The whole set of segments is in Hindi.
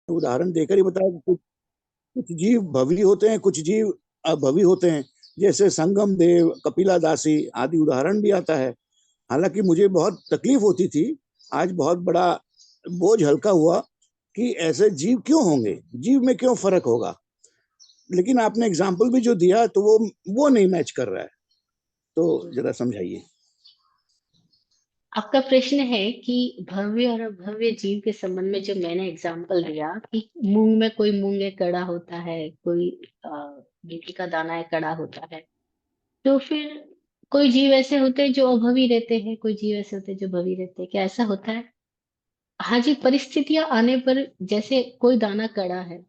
उदाहरण देकर ही बताया कि कुछ जीव भवी होते हैं, कुछ जीव अभवी होते हैं, जैसे संगम देव, कपिला दासी आदि उदाहरण भी आता है। हालांकि मुझे बहुत तकलीफ होती थी, आज बहुत बड़ा बोझ हल्का हुआ कि ऐसे जीव क्यों होंगे, जीव में क्यों फर्क होगा। लेकिन आपने एग्जाम्पल भी जो दिया तो वो नहीं मैच कर रहा है, तो जरा समझाइए। आपका प्रश्न है कि भव्य और अभव्य जीव के संबंध में जो मैंने एग्जाम्पल दिया कि मूंग में कोई मूंग एक कड़ा होता है, कोई गेहूं का दाना एक कड़ा होता है, तो फिर कोई जीव ऐसे होते हैं जो अभवी रहते हैं, कोई जीव ऐसे होते हैं जो भवी रहते हैं, क्या ऐसा होता है? हाँ जी, परिस्थितियां आने पर, जैसे कोई दाना कड़ा है,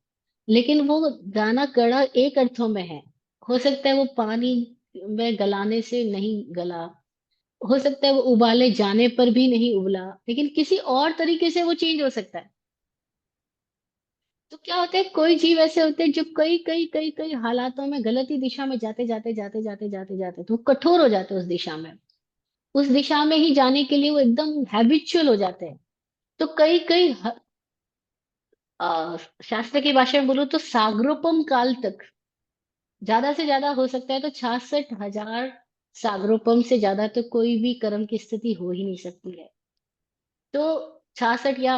लेकिन वो दाना कड़ा एक अर्थों में है। हो सकता है वो पानी में गलाने से नहीं गला, हो सकता है वो उबाले जाने पर भी नहीं उबला, लेकिन किसी और तरीके से वो चेंज हो सकता है। तो क्या होता है, कोई जीव ऐसे होते हैं जो कई कई कई कई हालातों में गलत ही दिशा में जाते जाते जाते जाते जाते जाते तो वो कठोर हो जाते हैं उस दिशा में, उस दिशा में ही जाने के लिए वो एकदम हैबिचुअल हो जाते हैं। तो कई कई शास्त्र की भाषा में बोलूं तो सागरोपम काल तक, ज्यादा से ज्यादा हो सकता है तो 66,000 सागरोपम से ज्यादा तो कोई भी कर्म की स्थिति हो ही नहीं सकती है। तो 66 या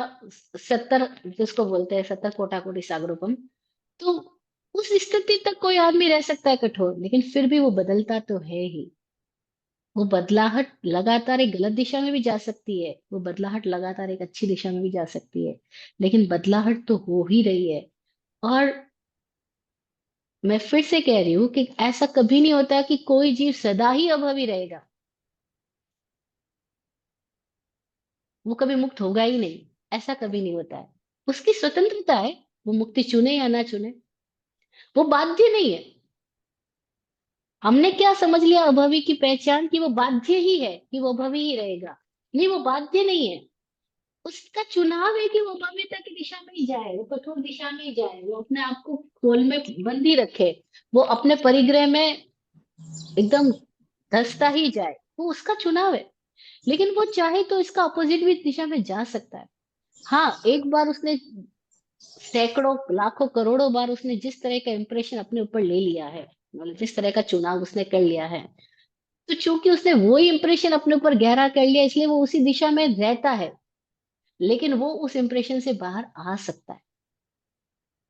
70, जिसको बोलते हैं 70 कोटा कोटि सागरोपम, तो उस स्थिति तक कोई आदमी रह सकता है कठोर, लेकिन फिर भी वो बदलता तो है ही। वो बदलाहट लगातार एक गलत दिशा में भी जा सकती है, वो बदलाहट लगातार एक अच्छी दिशा में भी जा सकती है, लेकिन बदलाहट तो हो ही रही है। और मैं फिर से कह रही हूँ कि ऐसा कभी नहीं होता कि कोई जीव सदा ही अभावी रहेगा, वो कभी मुक्त होगा ही नहीं, ऐसा कभी नहीं होता है। उसकी स्वतंत्रता है, वो मुक्ति चुने या ना चुने, वो बाध्य नहीं है। हमने क्या समझ लिया अभावी की पहचान, कि वो बाध्य ही है, कि वो अभावी ही रहेगा। नहीं, वो बाध्य नहीं है। उसका चुनाव है कि वो भव्यता की दिशा में ही जाए, वो कठोर दिशा में ही जाए, वो अपने आप को खोल में बंद ही रखे, वो अपने परिग्रह में एकदम धंसता ही जाए, वो उसका चुनाव है। लेकिन वो चाहे तो इसका अपोजिट भी दिशा में जा सकता है। हाँ, एक बार उसने सैकड़ों लाखों करोड़ों बार उसने जिस तरह का इंप्रेशन अपने ऊपर ले लिया है, मतलब जिस तरह का चुनाव उसने कर लिया है, तो चूंकि उसने वही इंप्रेशन अपने ऊपर गहरा कर लिया, इसलिए वो उसी दिशा में रहता है। लेकिन वो उस इंप्रेशन से बाहर आ सकता है,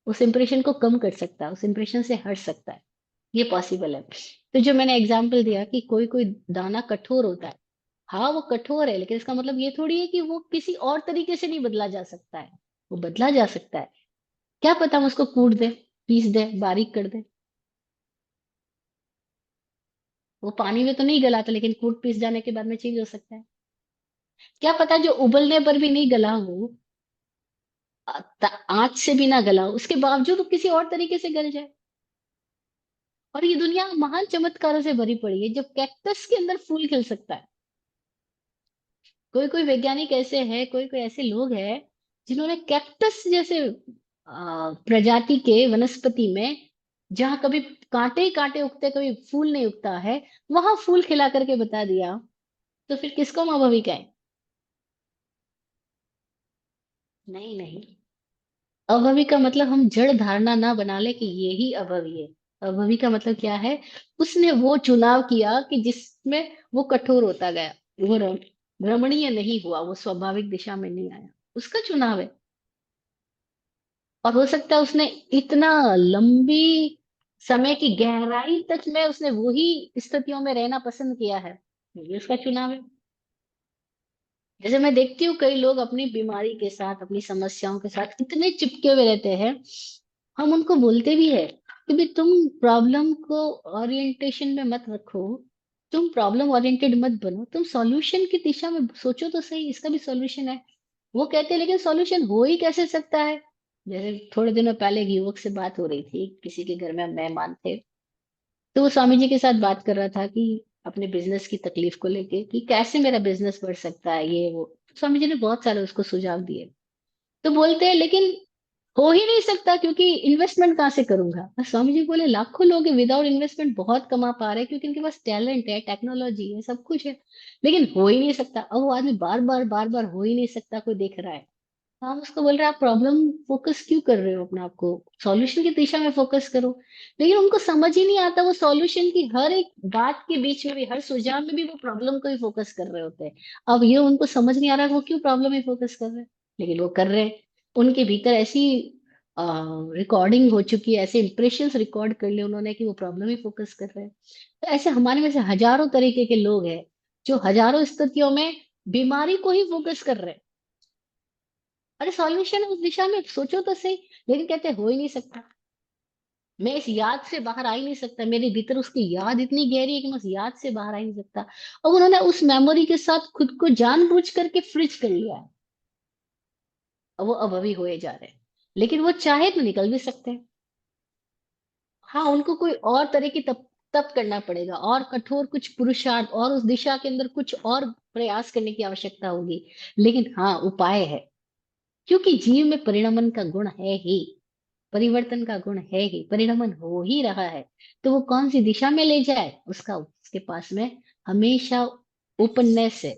उस इंप्रेशन को कम कर सकता है, उस इंप्रेशन से हट सकता है, ये पॉसिबल है। तो जो मैंने एग्जाम्पल दिया कि कोई कोई दाना कठोर होता है, हाँ वो कठोर है, लेकिन इसका मतलब ये थोड़ी है कि वो किसी और तरीके से नहीं बदला जा सकता है। वो बदला जा सकता है, क्या पता हम उसको कूट दे, पीस दे, बारीक कर दे, वो पानी में तो नहीं गला था, लेकिन कूट पीस जाने के बाद में चेंज हो सकता है। क्या पता जो उबलने पर भी नहीं गला हो, आंच से भी ना गला हो, उसके बावजूद वो किसी और तरीके से गल जाए। और ये दुनिया महान चमत्कारों से भरी पड़ी है, जब कैक्टस के अंदर फूल खिल सकता है। कोई कोई वैज्ञानिक ऐसे हैं, कोई कोई ऐसे लोग हैं जिन्होंने कैक्टस जैसे प्रजाति के वनस्पति में, जहां कभी कांटे ही कांटे उगते, कभी फूल नहीं उगता है, वहां फूल खिला करके बता दिया। तो फिर किसको माँ भवी का है? नहीं नहीं, अभवी का मतलब हम जड़ धारणा ना बना ले कि ये ही अभवी है। अभवी का मतलब क्या है? उसने वो चुनाव किया कि जिसमें वो कठोर होता गया, वो रमणीय नहीं हुआ, वो स्वाभाविक दिशा में नहीं आया, उसका चुनाव है। और हो सकता है उसने इतना लंबी समय की गहराई तक में उसने वही स्थितियों में रहना पसंद किया है, ये उसका चुनाव है। जैसे मैं देखती हूँ कई लोग अपनी बीमारी के साथ, अपनी समस्याओं के साथ इतने चिपके हुए रहते हैं। हम उनको बोलते भी है कि भी तुम प्रॉब्लम को ओरिएंटेशन में मत रखो, तुम प्रॉब्लम ओरिएंटेड मत बनो, तुम सॉल्यूशन की दिशा में सोचो तो सही, इसका भी सॉल्यूशन है। वो कहते हैं लेकिन सॉल्यूशन हो ही कैसे सकता है? जैसे थोड़े दिनों पहले एक युवक से बात हो रही थी, किसी के घर में मेहमान थे, तो वो स्वामी जी के साथ बात कर रहा था कि अपने बिजनेस की तकलीफ को लेके, कि कैसे मेरा बिजनेस बढ़ सकता है, ये वो। स्वामी जी ने बहुत सारे उसको सुझाव दिए। तो बोलते हैं लेकिन हो ही नहीं सकता, क्योंकि इन्वेस्टमेंट कहाँ से करूंगा? और स्वामी जी बोले लाखों लोग विदाउट इन्वेस्टमेंट बहुत कमा पा रहे हैं, क्योंकि उनके पास टैलेंट है, टेक्नोलॉजी है, सब कुछ है, लेकिन हो ही नहीं सकता। अब वो आदमी बार बार बार बार हो ही नहीं सकता कोई देख रहा है। हम उसको बोल रहे हैं आप प्रॉब्लम फोकस क्यों कर रहे हो, अपने आप को सॉल्यूशन की दिशा में फोकस करो। लेकिन उनको समझ ही नहीं आता, वो सॉल्यूशन की हर एक बात के बीच में भी, हर सुझाव में भी वो प्रॉब्लम को ही फोकस कर रहे होते हैं। अब ये उनको समझ नहीं आ रहा कि वो क्यों प्रॉब्लम में फोकस कर रहे हैं, लेकिन वो कर रहे हैं। उनके भीतर ऐसी रिकॉर्डिंग हो चुकी है, ऐसे इंप्रेशंस रिकॉर्ड कर लिए उन्होंने कि वो प्रॉब्लम ही फोकस कर रहे हैं। तो ऐसे हमारे में से हजारों तरीके के लोग हैं जो हजारों स्थितियों में बीमारी को ही फोकस कर रहे हैं। अरे सॉल्यूशन उस दिशा में सोचो तो सही, लेकिन कहते हो ही नहीं सकता। मैं इस याद से बाहर आ ही नहीं सकता, मेरे भीतर उसकी याद इतनी गहरी है कि मैं उस याद से बाहर आ ही नहीं सकता। और उन्होंने उस मेमोरी के साथ खुद को जानबूझ करके फ्रिज कर लिया है, और वो अभावी हुए जा रहे हैं। लेकिन वो चाहे तो निकल भी सकते हैं। हाँ, उनको कोई और तरह की तप तप करना पड़ेगा, और कठोर कुछ पुरुषार्थ, और उस दिशा के अंदर कुछ और प्रयास करने की आवश्यकता होगी। लेकिन हाँ, उपाय है। क्योंकि जीव में परिणमन का गुण है ही, परिवर्तन का गुण है ही, परिणमन हो ही रहा है। तो वो कौन सी दिशा में ले जाए, उसका उसके पास में हमेशा ओपननेस है।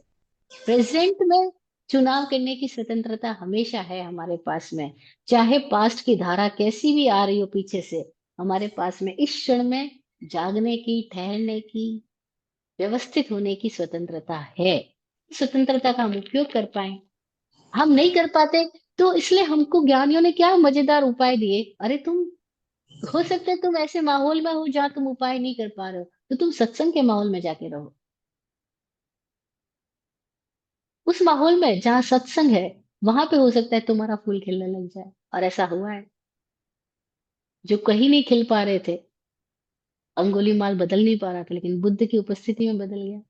प्रेजेंट में चुनाव करने की स्वतंत्रता हमेशा है हमारे पास में। चाहे पास्ट की धारा कैसी भी आ रही हो पीछे से, हमारे पास में इस क्षण में जागने की, ठहरने की, व्यवस्थित होने की स्वतंत्रता है। स्वतंत्रता का हम उपयोग कर पाए, हम नहीं कर पाते। तो इसलिए हमको ज्ञानियों ने क्या मजेदार उपाय दिए। अरे तुम, हो सकता है तुम ऐसे माहौल में हो जहां तुम उपाय नहीं कर पा रहे हो, तो तुम सत्संग के माहौल में जाके रहो। उस माहौल में जहाँ सत्संग है, वहां पे हो सकता है तुम्हारा फूल खिलने लग जाए। और ऐसा हुआ है। जो कहीं नहीं खिल पा रहे थे, अंगुली माल बदल नहीं पा रहा था, लेकिन बुद्ध की उपस्थिति में बदल गया।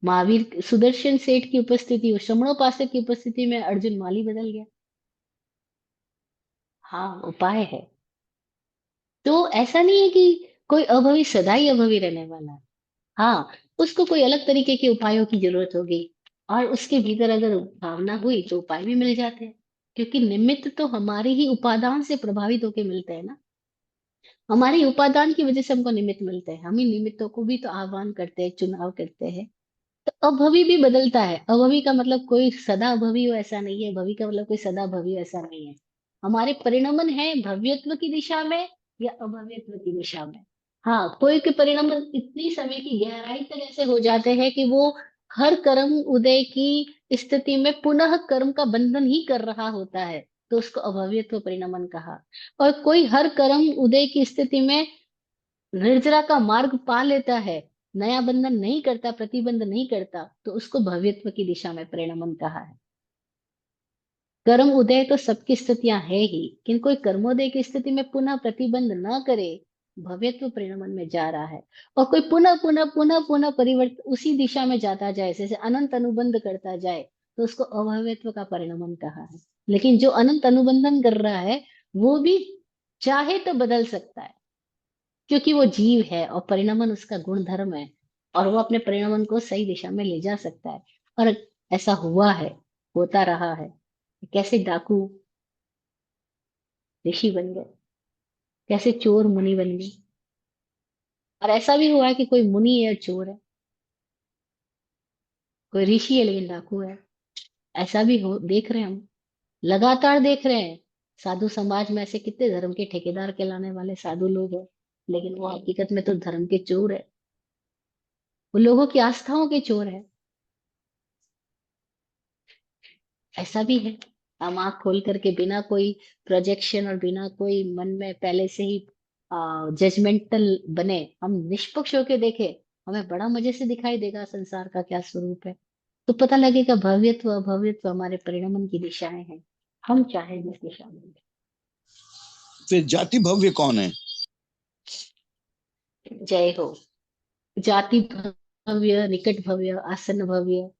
महावीर, सुदर्शन सेठ की उपस्थिति, श्रमणोपासक की उपस्थिति में अर्जुन माली बदल गया। हाँ, उपाय है। तो ऐसा नहीं है कि कोई अभवी सदा ही अभवी रहने वाला है। हाँ, उसको कोई अलग तरीके के उपायों की जरूरत होगी, और उसके भीतर अगर भावना हुई तो उपाय भी मिल जाते हैं। क्योंकि निमित्त तो हमारे ही उपादान से प्रभावित होकर मिलते हैं ना। हमारे उपादान की वजह से हमको निमित्त मिलते हैं, हम ही निमित्तों को भी तो आह्वान करते हैं, चुनाव करते हैं। तो अभवी भी बदलता है। अभवी का मतलब कोई सदा अभवी हो ऐसा नहीं है, भवी का मतलब कोई सदा भवी हो ऐसा नहीं है। हमारे परिणमन है भव्यत्व की दिशा में या अभव्यत्व की दिशा में। हाँ, कोई के परिणमन इतनी समय की गहराई तक ऐसे हो जाते हैं कि वो हर कर्म उदय की स्थिति में पुनः कर्म का बंधन ही कर रहा होता है, तो उसको अभव्यत्व परिणमन कहा। और कोई हर कर्म उदय की स्थिति में निर्जरा का मार्ग पा लेता है, नया बंधन नहीं करता, प्रतिबंध नहीं करता, तो उसको भव्यत्व की दिशा में परिणमन कहा है। कर्म उदय तो सबकी स्थितियां है ही, लेकिन कोई कर्मोदय की स्थिति में पुनः प्रतिबंध न करे, भव्यत्व परिणमन में जा रहा है। और कोई पुनः पुनः पुनः पुनः परिवर्तन उसी दिशा में जाता जाए, जैसे अनंत अनुबंध करता जाए, तो उसको अभव्यत्व का परिणमन कहा है। लेकिन जो अनंत अनुबंधन कर रहा है, वो भी चाहे तो बदल सकता है, क्योंकि वो जीव है और परिणमन उसका गुण धर्म है। और वो अपने परिणमन को सही दिशा में ले जा सकता है। और ऐसा हुआ है, होता रहा है। कैसे डाकू ऋषि बन गए, कैसे चोर मुनि बन गए। और ऐसा भी हुआ है कि कोई मुनि है और चोर है, कोई ऋषि है लेकिन डाकू है। ऐसा भी हो, देख रहे हैं हम, लगातार देख रहे हैं। साधु समाज में ऐसे कितने धर्म के ठेकेदार कहलाने वाले साधु लोग हैं, लेकिन वो हकीकत में तो धर्म के चोर है, वो लोगों की आस्थाओं के चोर है। ऐसा भी है। हम आँख खोल करके बिना कोई प्रोजेक्शन और बिना कोई मन में पहले से ही जजमेंटल बने, हम निष्पक्ष होके देखे, हमें बड़ा मजे से दिखाई देगा संसार का क्या स्वरूप है। तो पता लगेगा भव्यत्व अभव्यत्व हमारे परिणमन की दिशाएं हैं, हम चाहे जिस दिशा में। फिर जाति भव्य कौन है? जय हो। जाति भव्य, निकट भव्य, आसन्न भव्य,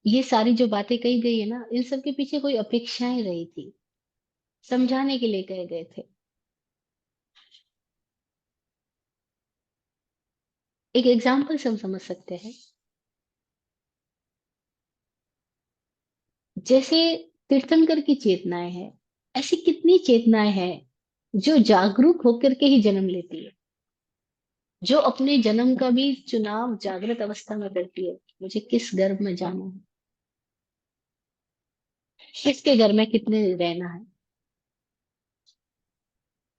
ये सारी जो बातें कही गई है ना, इन सब के पीछे कोई अपेक्षाएं रही थी, समझाने के लिए कहे गए थे। एक एग्जाम्पल से हम समझ सकते हैं। जैसे तीर्थंकर की चेतनाएं हैं, ऐसी कितनी चेतनाएं हैं जो जागरूक होकर के ही जन्म लेती है, जो अपने जन्म का भी चुनाव जागृत अवस्था में करती है। मुझे किस गर्भ में जाना है, किसके घर में कितने रहना है।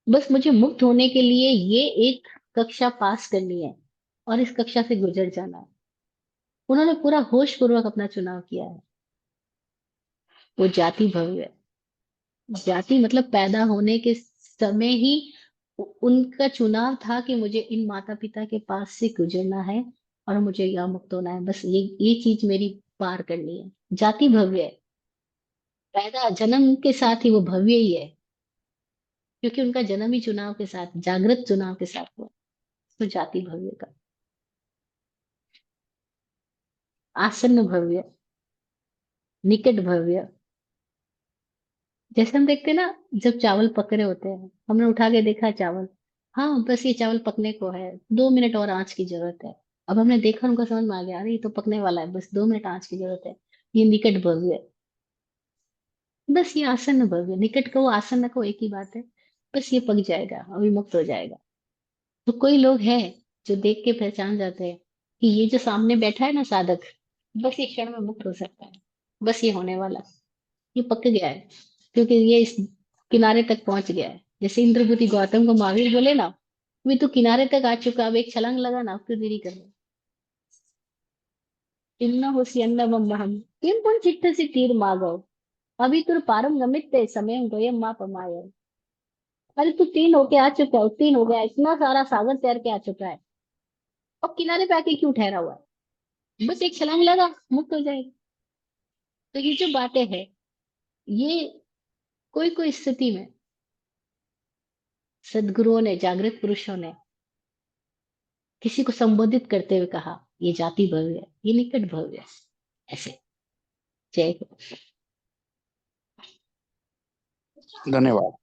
बस मुझे मुक्त होने के लिए ये एक कक्षा पास करनी है और इस कक्षा से गुजर जाना है। उन्होंने पूरा होश पूर्वक अपना चुनाव किया है। वो जाति भव्य है। जाति मतलब पैदा होने के समय ही उनका चुनाव था कि मुझे इन माता पिता के पास से गुजरना है और मुझे यहाँ मुक्त होना है। बस ये चीज मेरी पार करनी है। जाति भव्य है। पैदा जन्म के साथ ही वो भव्य ही है, क्योंकि उनका जन्म ही चुनाव के साथ, जागृत चुनाव के साथ हुआ। तो जाति भव्य का। आसन्न भव्य, निकट भव्य। जैसे हम देखते हैं ना, जब चावल पक रहे होते हैं, हमने उठा के देखा चावल, हाँ बस ये चावल पकने को है, 2 मिनट और आंच की जरूरत है। अब हमने देखा, उनका समझ में आ गया, अरे ये तो पकने वाला है, बस 2 मिनट आंच की जरूरत है। ये निकट भव्य है। बस ये आसन्न भव्य, निकट को आसन्न को एक ही बात है। बस ये पक जाएगा, अभी मुक्त हो जाएगा। तो कोई लोग हैं जो देख के पहचान जाते हैं कि ये जो सामने बैठा है ना साधक, बस ये क्षण में मुक्त हो सकता है, बस ये होने वाला है, ये पक गया है, क्योंकि ये इस किनारे तक पहुंच गया है। जैसे इंद्रभूति गौतम को महावीर बोले ना, वे तो किनारे तक आ चुका, अब एक छलांग लगा ना, अब क्यों देरी कर रहे हो? इन्न होसी अन्न हम किम पुन चित्त से तीर मागो, अभी तुर पारम गमित ते समय गोयम मा पमायो। अरे तू तीन होके आ चुका है, उत्तीर्ण हो गया, इतना सारा सागर तैर के आ चुका है, अब किनारे पे आके क्यों ठहरा हुआ है? बस एक छलांग लगा, मुक्त हो जाएगा। तो ये जो बातें हैं, ये कोई कोई स्थिति में सदगुरुओं ने, जागृत पुरुषों ने किसी को संबोधित करते हुए कहा, ये जाति भव्य है, ये निकट भव्य है, ऐसे। जय हो। धन्यवाद।